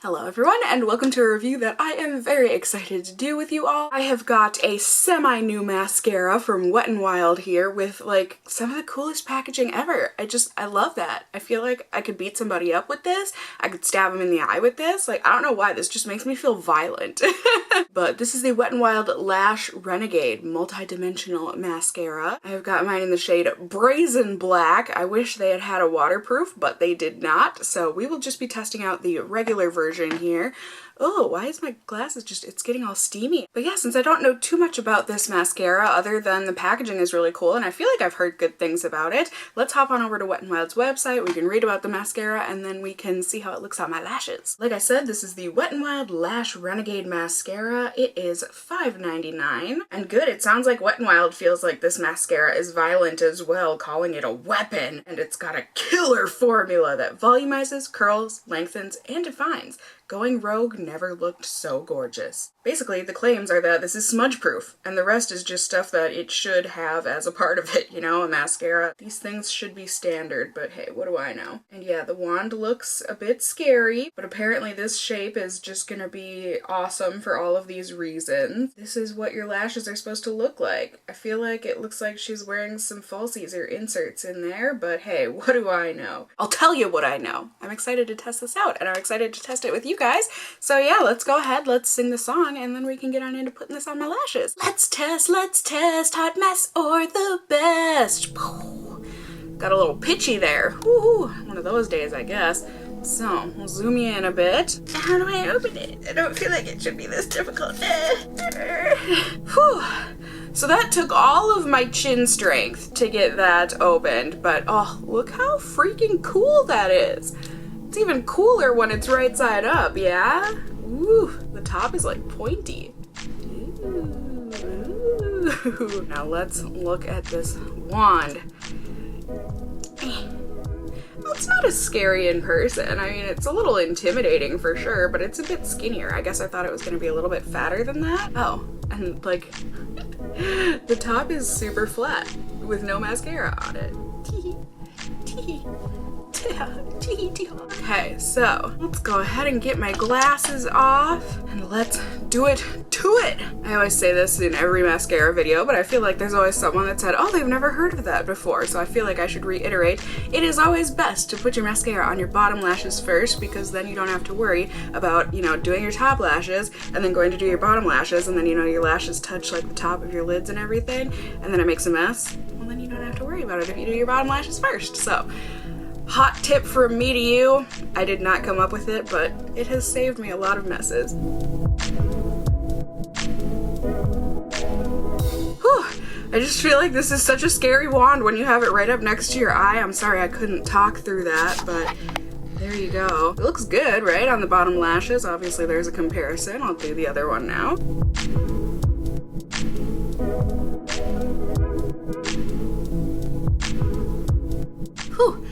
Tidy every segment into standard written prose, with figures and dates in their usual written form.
Hello everyone, and welcome to a review that I am very excited to do with you all. I have got a semi-new mascara from Wet n Wild here with like some of the coolest packaging ever. I love that. I feel like I could beat somebody up with this. I could stab them in the eye with this. Like, I don't know why, this just makes me feel violent. But this is the Wet n Wild Lash Renegade Multi-Dimensional Mascara. I've got mine in the shade Brazen Black. I wish they had had a waterproof, but they did not. So we will just be testing out the regular version here. Oh, why is my glasses just, it's getting all steamy. But yeah, since I don't know too much about this mascara other than the packaging is really cool and I feel like I've heard good things about it, let's hop on over to Wet n Wild's website. We can read about the mascara and then we can see how it looks on my lashes. Like I said, this is the Wet n Wild Lash Renegade Mascara. It is $5.99 and good. It sounds like Wet n Wild feels like this mascara is violent as well, calling it a weapon, and it's got a killer formula that volumizes, curls, lengthens, and defines. Going rogue never looked so gorgeous. Basically, the claims are that this is smudge proof, and the rest is just stuff that it should have as a part of it, you know, a mascara. These things should be standard, but hey, what do I know? And yeah, the wand looks a bit scary, but apparently this shape is just gonna be awesome for all of these reasons. This is what your lashes are supposed to look like. I feel like it looks like she's wearing some falsies or inserts in there, but hey, what do I know? I'll tell you what I know. I'm excited to test this out, and I'm excited to test it with you guys. So yeah, let's go ahead, let's sing the song, and then we can get on into putting this on my lashes. Let's test, hot mess or the best. Got a little pitchy there. Woo, one of those days, I guess. So, we'll zoom you in a bit. How do I open it? I don't feel like it should be this difficult. Whew. So that took all of my chin strength to get that opened, but oh, look how freaking cool that is. It's even cooler when it's right side up, yeah? Ooh, the top is like pointy. Ooh. Now let's look at this wand. Well, it's not as scary in person. I mean, it's a little intimidating for sure, but it's a bit skinnier. I guess I thought it was gonna be a little bit fatter than that. Oh, and like, the top is super flat with no mascara on it. Okay, so let's go ahead and get my glasses off and let's do it to it. I always say this in every mascara video, but I feel like there's always someone that said, oh, they've never heard of that before. So I feel like I should reiterate, it is always best to put your mascara on your bottom lashes first, because then you don't have to worry about, you know, doing your top lashes and then going to do your bottom lashes, and then, you know, your lashes touch like the top of your lids and everything, and then it makes a mess. Well, then you don't have to worry about it if you do your bottom lashes first. So hot tip from me to you. I did not come up with it, but it has saved me a lot of messes. Whew. I just feel like this is such a scary wand when you have it right up next to your eye. I'm sorry I couldn't talk through that, but there you go. It looks good, right, on the bottom lashes. Obviously there's a comparison. I'll do the other one now. Whew.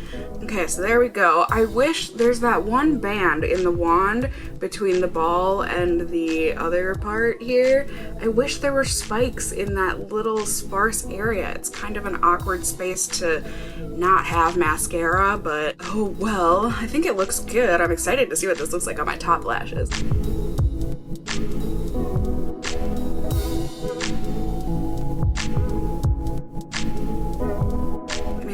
Okay, so there we go. I wish there's that one band in the wand between the ball and the other part here. I wish there were spikes in that little sparse area. It's kind of an awkward space to not have mascara, but oh well. I think it looks good. I'm excited to see what this looks like on my top lashes.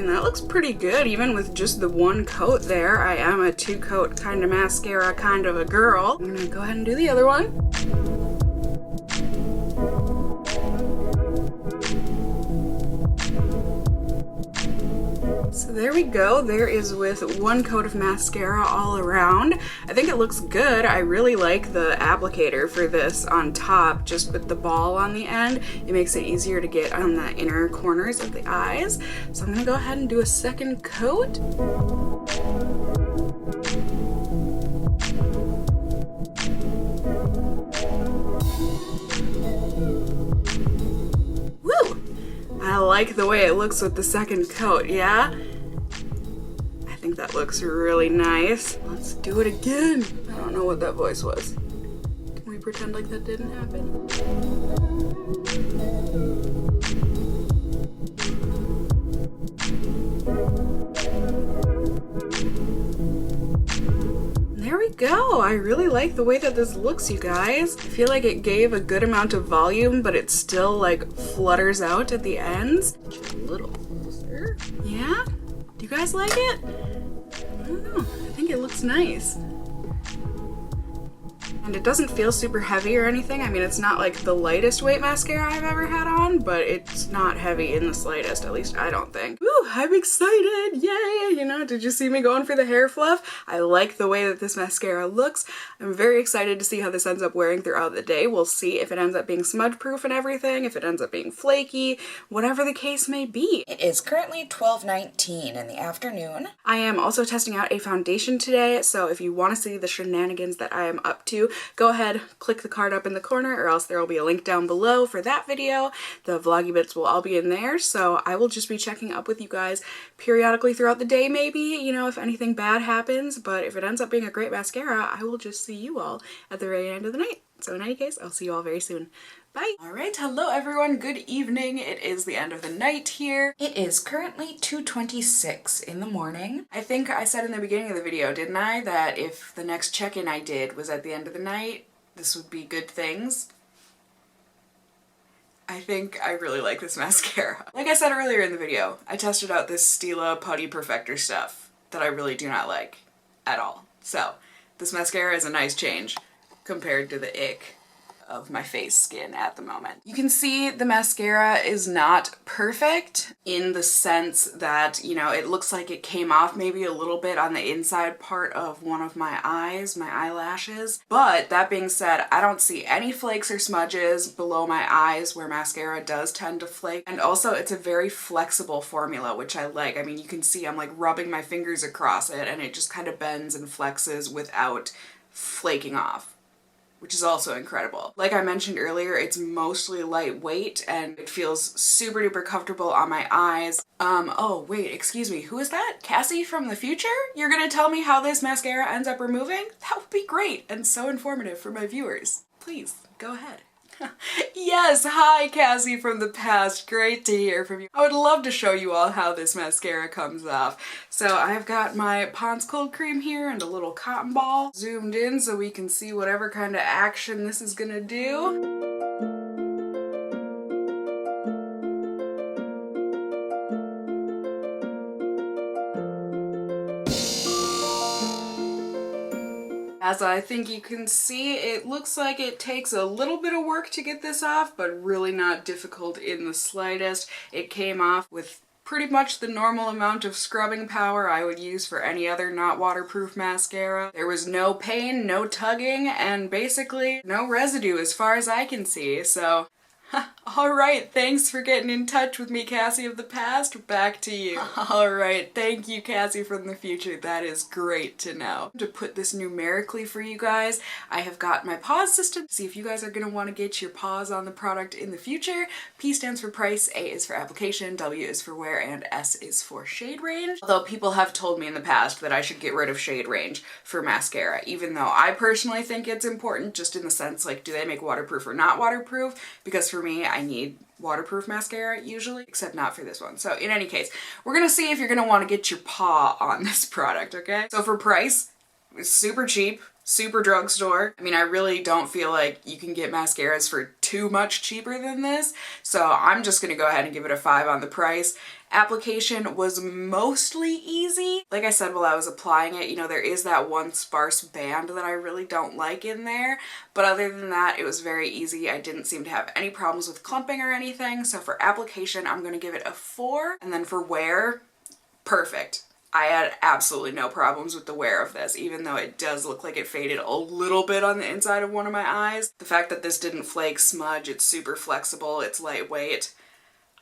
That looks pretty good, even with just the one coat there. I am a two-coat kind of mascara kind of a girl. I'm gonna go ahead and do the other one. So there we go. There is with one coat of mascara all around. I think it looks good. I really like the applicator for this on top, just with the ball on the end. It makes it easier to get on the inner corners of the eyes. So I'm gonna go ahead and do a second coat. Woo! I like the way it looks with the second coat, yeah? I think that looks really nice. Let's do it again. I don't know what that voice was. Can we pretend like that didn't happen? There we go. I really like the way that this looks, you guys. I feel like it gave a good amount of volume, but it still like flutters out at the ends. A little closer. Yeah? Do you guys like it? I don't know. I think it looks nice. And it doesn't feel super heavy or anything. I mean, it's not like the lightest weight mascara I've ever had on, but it's not heavy in the slightest, at least I don't think. Ooh, I'm excited, yay! You know, did you see me going for the hair fluff? I like the way that this mascara looks. I'm very excited to see how this ends up wearing throughout the day. We'll see if it ends up being smudge proof and everything, if it ends up being flaky, whatever the case may be. It is currently 12:19 in the afternoon. I am also testing out a foundation today, so if you want to see the shenanigans that I am up to, go ahead, click the card up in the corner, or else there will be a link down below for that video. The vloggy bits will all be in there, so I will just be checking up with you guys periodically throughout the day maybe, you know, if anything bad happens, but if it ends up being a great mascara, I will just see you all at the very end of the night. So in any case, I'll see you all very soon. Bye! Alright, hello everyone, good evening. It is the end of the night here. It is currently 2:26 in the morning. I think I said in the beginning of the video, didn't I, that if the next check-in I did was at the end of the night, this would be good things. I think I really like this mascara. Like I said earlier in the video, I tested out this Stila Putty Perfector stuff that I really do not like at all. So, this mascara is a nice change compared to the ick of my face skin at the moment. You can see the mascara is not perfect in the sense that, you know, it looks like it came off maybe a little bit on the inside part of one of my eyes, my eyelashes. But that being said, I don't see any flakes or smudges below my eyes where mascara does tend to flake. And also it's a very flexible formula, which I like. I mean, you can see I'm like rubbing my fingers across it and it just kind of bends and flexes without flaking off, which is also incredible. Like I mentioned earlier, it's mostly lightweight and it feels super duper comfortable on my eyes. Oh wait, excuse me, who is that? Cassie from the future? You're gonna tell me how this mascara ends up removing? That would be great and so informative for my viewers. Please, go ahead. Yes, hi Cassie from the past, great to hear from you. I would love to show you all how this mascara comes off. So I've got my Pond's Cold Cream here and a little cotton ball zoomed in so we can see whatever kind of action this is gonna do. As I think you can see, it looks like it takes a little bit of work to get this off, but really not difficult in the slightest. It came off with pretty much the normal amount of scrubbing power I would use for any other not waterproof mascara. There was no pain, no tugging, and basically no residue as far as I can see, so alright, thanks for getting in touch with me, Cassie of the past. Back to you. Alright, thank you, Cassie from the future. That is great to know. To put this numerically for you guys, I have got my pause system. See if you guys are going to want to get your pause on the product in the future. P stands for price, A is for application, W is for wear, and S is for shade range. Although people have told me in the past that I should get rid of shade range for mascara, even though I personally think it's important, just in the sense like, do they make waterproof or not waterproof? Because for me, I need waterproof mascara usually, except not for this one. So in any case, we're gonna see if you're gonna want to get your paw on this product, okay? So for price, it's super cheap, super drugstore. I mean, I really don't feel like you can get mascaras for too much cheaper than this, so I'm just gonna go ahead and give it a 5 on the price. Application was mostly easy. Like I said while I was applying it, you know, there is that one sparse band that I really don't like in there, but other than that, it was very easy. I didn't seem to have any problems with clumping or anything, so for application, I'm gonna give it a 4, and then for wear, perfect. I had absolutely no problems with the wear of this, even though it does look like it faded a little bit on the inside of one of my eyes. The fact that this didn't flake, smudge, it's super flexible, it's lightweight,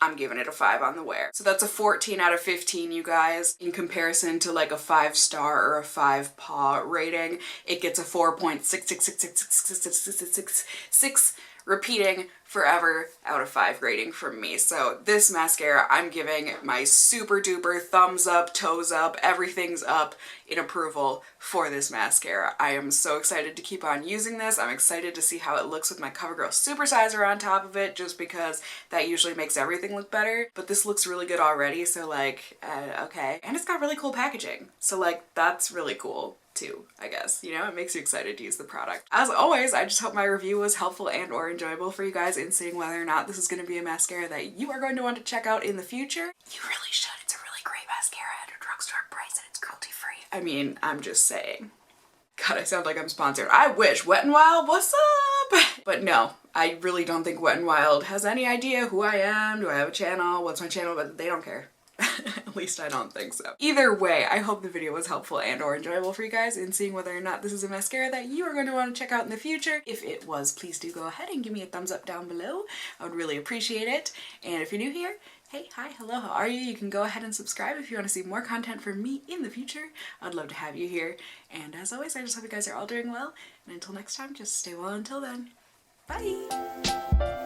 I'm giving it a 5 on the wear. So that's a 14 out of 15, you guys. In comparison to like a 5-star or a 5 paw rating, it gets a 4.666666666 repeating forever out of 5 rating from me. So this mascara, I'm giving my super duper thumbs up, toes up, everything's up in approval for this mascara. I am so excited to keep on using this. I'm excited to see how it looks with my CoverGirl Supersizer on top of it, just because that usually makes everything look better. But this looks really good already, so like, okay. And it's got really cool packaging, so like, that's really cool to, I guess. You know, it makes you excited to use the product. As always, I just hope my review was helpful and or enjoyable for you guys in seeing whether or not this is going to be a mascara that you are going to want to check out in the future. You really should. It's a really great mascara at a drugstore price and it's cruelty-free. I mean, I'm just saying. God, I sound like I'm sponsored. I wish. Wet n Wild, what's up? But no, I really don't think Wet n Wild has any idea who I am. Do I have a channel? What's my channel? But they don't care. At least I don't think so. Either way, I hope the video was helpful and or enjoyable for you guys in seeing whether or not this is a mascara that you are going to want to check out in the future. If it was, please do go ahead and give me a thumbs up down below. I would really appreciate it. And if you're new here, hey, hi, hello, how are you? You can go ahead and subscribe if you want to see more content from me in the future. I'd love to have you here. And as always, I just hope you guys are all doing well. And until next time, just stay well until then. Bye!